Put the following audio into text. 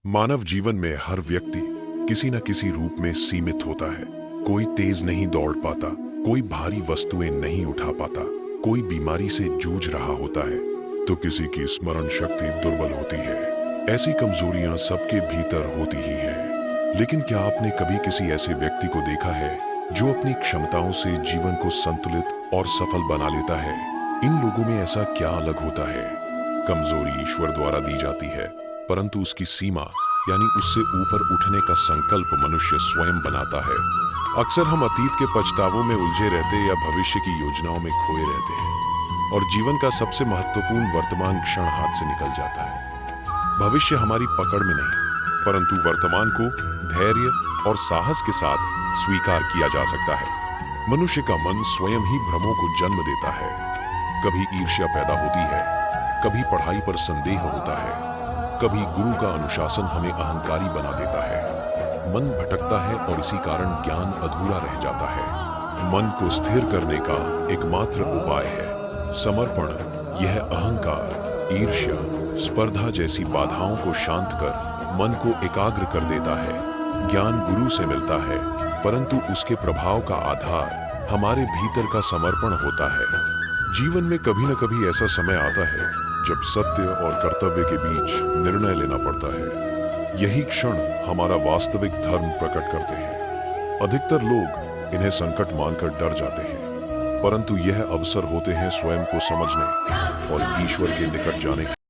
मानव जीवन में हर व्यक्ति किसी न किसी रूप में सीमित होता है। कोई तेज नहीं दौड़ पाता, कोई भारी वस्तुएं नहीं उठा पाता, कोई बीमारी से जूझ रहा होता है, तो किसी की स्मरण शक्ति दुर्बल होती है। ऐसी कमजोरियां सबके भीतर होती ही हैं। लेकिन क्या आपने कभी किसी ऐसे व्यक्ति को देखा है जो अपनी क्षमताओं से जीवन को संतुलित और सफल बना लेता है? इन लोगों में ऐसा क्या अलग होता है? कमजोरी ईश्वर द्वारा दी जाती है, परंतु उसकी सीमा यानी उससे ऊपर उठने का संकल्प मनुष्य स्वयं बनाता है। अक्सर हम अतीत के पछतावों में उलझे रहते या भविष्य की योजनाओं में खोए रहते हैं और जीवन का सबसे महत्वपूर्ण वर्तमान क्षण हाथ से निकल जाता है। भविष्य हमारी पकड़ में नहीं, परंतु वर्तमान को धैर्य और साहस के साथ स्वीकार किया जा सकता है। मनुष्य का मन स्वयं ही भ्रमों को जन्म देता है। कभी ईर्ष्या पैदा होती है, कभी पढ़ाई पर संदेह होता है, कभी गुरु का अनुशासन हमें अहंकारी बना देता है। मन भटकता है और इसी कारण ज्ञान अधूरा रह जाता है। मन को स्थिर करने का एकमात्र उपाय है समर्पण। यह अहंकार, ईर्ष्या, स्पर्धा जैसी बाधाओं को शांत कर मन को एकाग्र कर देता है। ज्ञान गुरु से मिलता है, परंतु उसके प्रभाव का आधार हमारे भीतर का समर्पण होता है। जीवन में कभी न कभी ऐसा समय आता है जब सत्य और कर्तव्य के बीच निर्णय लेना पड़ता है। यही क्षण हमारा वास्तविक धर्म प्रकट करते हैं। अधिकतर लोग इन्हें संकट मानकर डर जाते हैं, परंतु यह अवसर होते हैं स्वयं को समझने और ईश्वर के निकट जाने के।